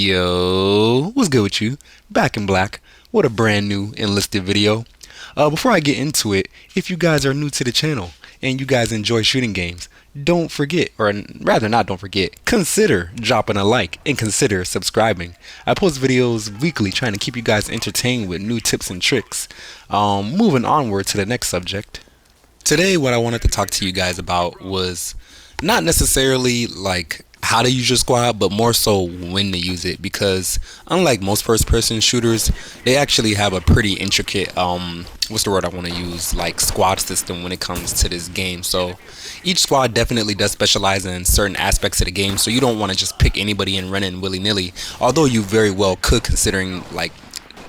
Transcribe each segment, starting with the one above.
Yo, what's good with you? Back in black. What a brand new Enlisted video. Before I get into it, if you guys are new to the channel and you guys enjoy shooting games, don't forget, or rather not don't forget, consider dropping a like and consider subscribing. I post videos weekly trying to keep you guys entertained with new tips and tricks. Moving onward to the next subject. Today what I wanted to talk to you guys about was not necessarily like how to use your squad, but more so when to use it, because unlike most first person shooters, they actually have a pretty intricate what's the word I want to use, like squad system when it comes to this game. So each squad definitely does specialize in certain aspects of the game, so you don't want to just pick anybody and run in willy-nilly, although you very well could, considering, like,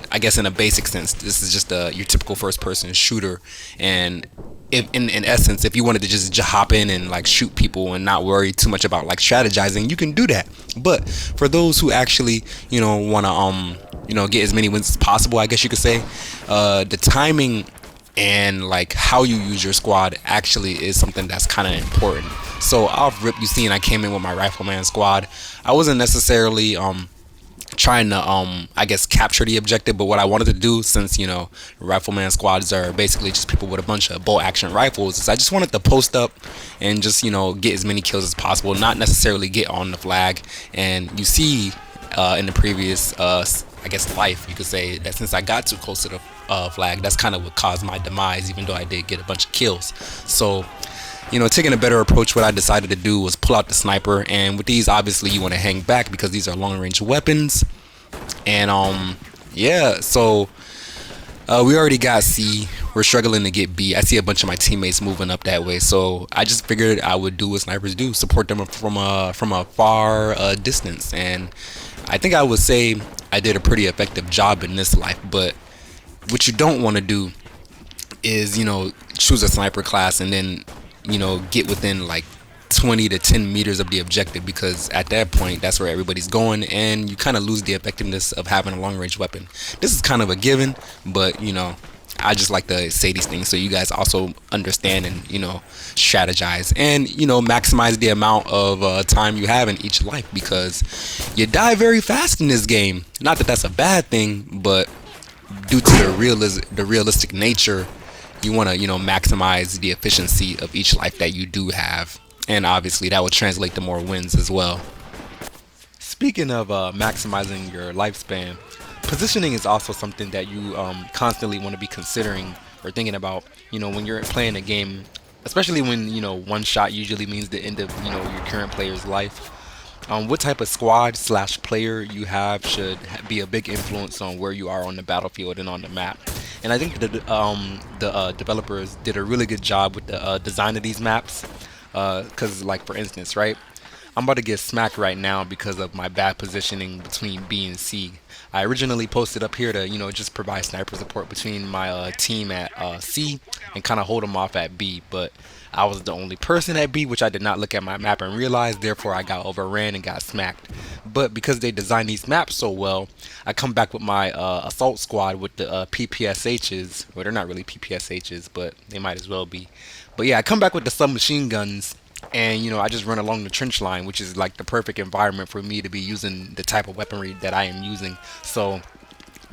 I guess in a basic sense, this is just your typical first-person shooter. And if, in essence, if you wanted to just hop in and like shoot people and not worry too much about like strategizing, you can do that. But for those who actually, want to get as many wins as possible, I guess you could say, the timing and like how you use your squad actually is something that's kind of important. So off rip, you seen I came in with my rifleman squad. I wasn't necessarily trying to I guess capture the objective, but what I wanted to do, since rifleman squads are basically just people with a bunch of bolt action rifles, is I just wanted to post up and just get as many kills as possible, not necessarily get on the flag. And you see in the previous I guess life, you could say that since I got too close to the flag, that's kind of what caused my demise, even though I did get a bunch of kills. So taking a better approach, what I decided to do was pull out the sniper. And with these, obviously you want to hang back because these are long range weapons. And yeah, so we already got C, we're struggling to get B. I see a bunch of my teammates moving up that way, so I just figured I would do what snipers do, support them from a far distance. And I think I would say I did a pretty effective job in this life. But what you don't want to do is choose a sniper class and then get within like 20 to 10 meters of the objective, because at that point that's where everybody's going and you kind of lose the effectiveness of having a long range weapon. This is kind of a given, but I just like to say these things so you guys also understand and strategize and maximize the amount of time you have in each life, because you die very fast in this game. Not that that's a bad thing, but due to the realistic nature, you want to maximize the efficiency of each life that you do have, and obviously that will translate to more wins as well. Speaking of maximizing your lifespan, positioning is also something that you constantly want to be considering or thinking about when you're playing a game, especially when one shot usually means the end of your current player's life. What type of squad / player you have should be a big influence on where you are on the battlefield and on the map. And I think the developers did a really good job with the design of these maps, because like for instance, right, I'm about to get smacked right now because of my bad positioning between B and C. I originally posted up here to just provide sniper support between my team at C and kind of hold them off at B, but I was the only person at B, which I did not look at my map and realize, therefore I got overran and got smacked. But because they designed these maps so well, I come back with my assault squad with the PPSHs. Well, they're not really PPSHs, but they might as well be. But yeah, I come back with the submachine guns, and I just run along the trench line, which is like the perfect environment for me to be using the type of weaponry that I am using. So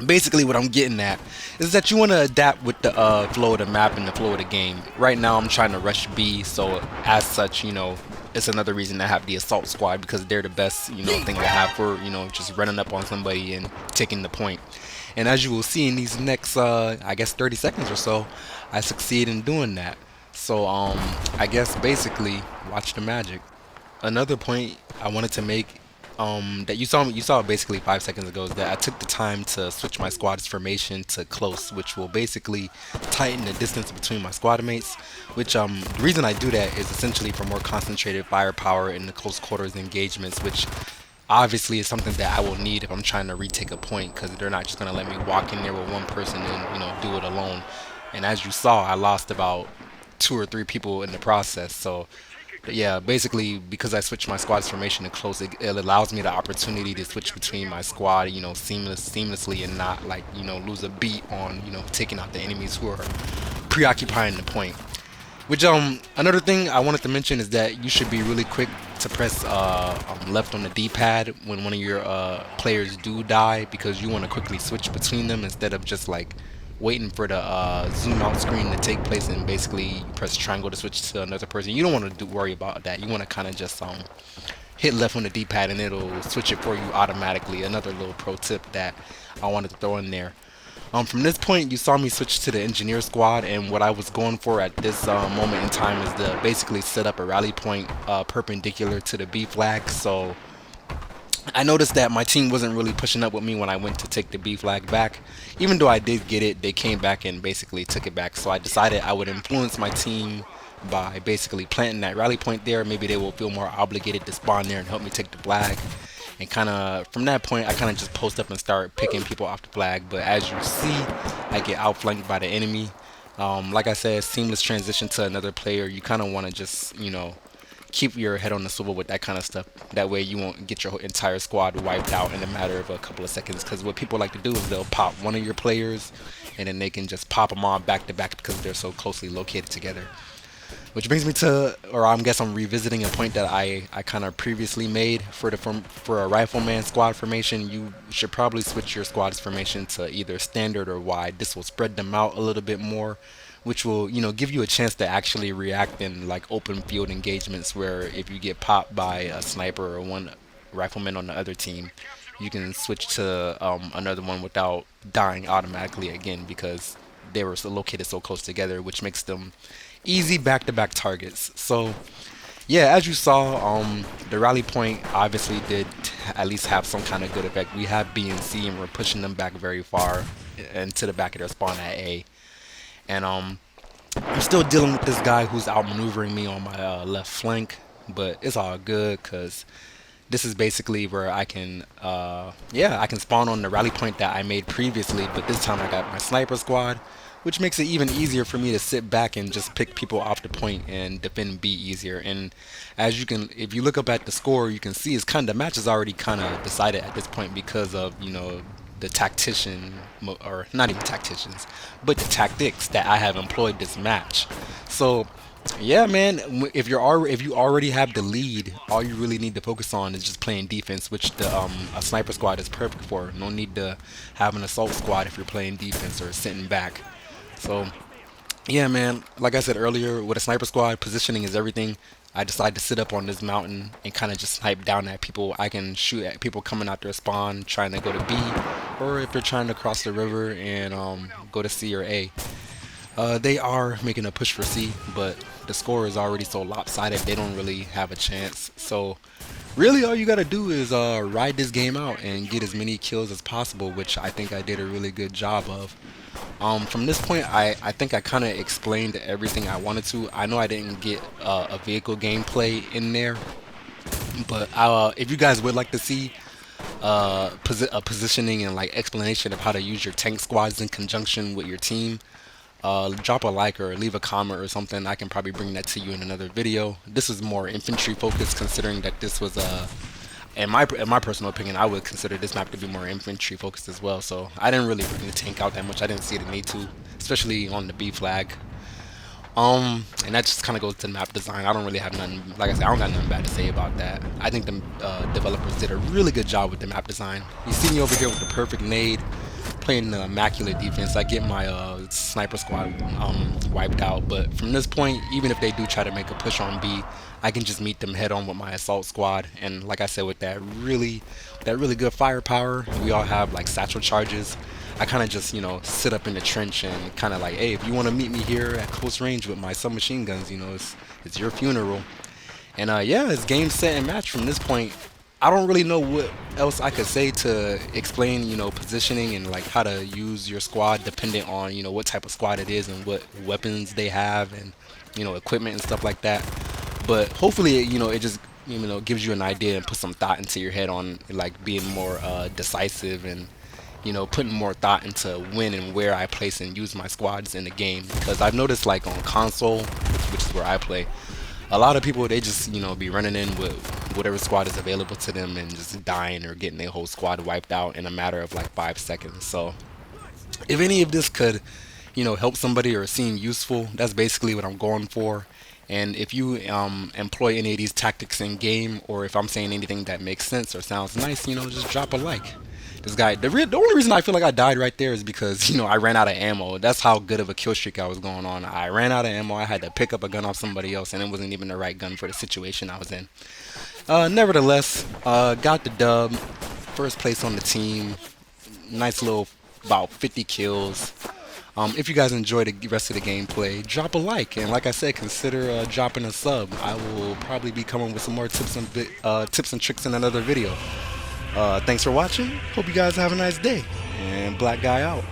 basically what I'm getting at is that you want to adapt with the flow of the map and the flow of the game. Right now I'm trying to rush B, so as such it's another reason to have the assault squad, because they're the best thing to have for just running up on somebody and taking the point. And as you will see in these next I guess 30 seconds or so, I succeed in doing that. So I guess basically watch the magic. Another point I wanted to make that you saw basically 5 seconds ago, is that I took the time to switch my squad's formation to close, which will basically tighten the distance between my squad mates, which the reason I do that is essentially for more concentrated firepower in the close quarters engagements, which obviously is something that I will need if I'm trying to retake a point, because they're not just going to let me walk in there with one person and do it alone. And as you saw, I lost about 2 or 3 people in the process. So yeah, basically because I switched my squad's formation to close, it allows me the opportunity to switch between my squad seamlessly and not like lose a beat on taking out the enemies who are preoccupying the point. Which another thing I wanted to mention is that you should be really quick to press left on the D-pad when one of your players do die, because you want to quickly switch between them instead of just like waiting for the zoom out screen to take place and basically you press triangle to switch to another person. You don't want to worry about that. You want to kind of just hit left on the D-pad and it'll switch it for you automatically. Another little pro tip that I wanted to throw in there. From this point, you saw me switch to the engineer squad, and what I was going for at this moment in time is to basically set up a rally point perpendicular to the B flag. So I noticed that my team wasn't really pushing up with me when I went to take the B flag back. Even though I did get it, they came back and basically took it back. So I decided I would influence my team by basically planting that rally point there. Maybe they will feel more obligated to spawn there and help me take the flag. And kind of from that point, I kind of just post up and start picking people off the flag. But as you see, I get outflanked by the enemy. Like I said, seamless transition to another player. You kind of want to just, keep your head on the swivel with that kind of stuff. That way you won't get your entire squad wiped out in a matter of a couple of seconds. Because what people like to do is they'll pop one of your players and then they can just pop them on back to back because they're so closely located together. Which brings me to, or I guess I'm revisiting a point that I kind of previously made for a rifleman squad formation. You should probably switch your squad's formation to either standard or wide. This will spread them out a little bit more, which will give you a chance to actually react in like open field engagements where if you get popped by a sniper or one rifleman on the other team, you can switch to another one without dying automatically again because they were so located so close together, which makes them easy back-to-back targets. So yeah, as you saw, the rally point obviously did at least have some kind of good effect. We have B and C and we're pushing them back very far into the back of their spawn at A. And I'm still dealing with this guy who's outmaneuvering me on my left flank, but it's all good because this is basically where I can I can spawn on the rally point that I made previously, but this time I got my sniper squad, which makes it even easier for me to sit back and just pick people off the point and defend B easier. And as you can, if you look up at the score, you can see the match is already kind of decided at this point because of the tactician, or not even tacticians, but the tactics that I have employed this match. So yeah, man, if you already have the lead, all you really need to focus on is just playing defense, which a sniper squad is perfect for. No need to have an assault squad if you're playing defense or sitting back. So yeah, man, like I said earlier, with a sniper squad, positioning is everything. I decided to sit up on this mountain and kind of just snipe down at people. I can shoot at people coming out their spawn trying to go to B, or if they're trying to cross the river and go to C or A. They are making a push for C, but the score is already so lopsided they don't really have a chance. So really all you gotta do is ride this game out and get as many kills as possible, which I think I did a really good job of. From this point, I think I kind of explained everything I wanted to. I know I didn't get a vehicle gameplay in there, but if you guys would like to see a positioning and like explanation of how to use your tank squads in conjunction with your team, drop a like or leave a comment or something. I can probably bring that to you in another video. This is more infantry focused, considering that this was in my personal opinion, I would consider this map to be more infantry focused as well. So I didn't really bring the tank out that much. I didn't see the need to, especially on the B flag. And that just kind of goes to the map design. I don't really have nothing, like I said, I don't got nothing bad to say about that. I think the developers did a really good job with the map design. You see me over here with the perfect nade, playing the immaculate defense. I get my sniper squad wiped out, but from this point, even if they do try to make a push on B, I can just meet them head on with my assault squad. And like I said, with that really good firepower, we all have like satchel charges. I kind of just sit up in the trench and kind of like, hey, if you want to meet me here at close range with my submachine guns, it's your funeral. And yeah, it's game, set, and match from this point. I don't really know what else I could say to explain, positioning and like how to use your squad depending on, what type of squad it is and what weapons they have and, equipment and stuff like that. But hopefully, it just, gives you an idea and put some thought into your head on like being more decisive and, putting more thought into when and where I place and use my squads in the game. Because I've noticed like on console, which is where I play, a lot of people, they just, be running in with whatever squad is available to them and just dying or getting their whole squad wiped out in a matter of like 5 seconds. So if any of this could, help somebody or seem useful, that's basically what I'm going for. And if you employ any of these tactics in game, or if I'm saying anything that makes sense or sounds nice, just drop a like. This guy, the only reason I feel like I died right there is because I ran out of ammo. That's how good of a kill streak I was going on. I ran out of ammo. I had to pick up a gun off somebody else, and it wasn't even the right gun for the situation I was in. Nevertheless, got the dub. First place on the team. Nice little about 50 kills. If you guys enjoy the rest of the gameplay, drop a like, and like I said, consider dropping a sub. I will probably be coming with some more tips and tricks in another video. Thanks for watching. Hope you guys have a nice day. And Black Guy out.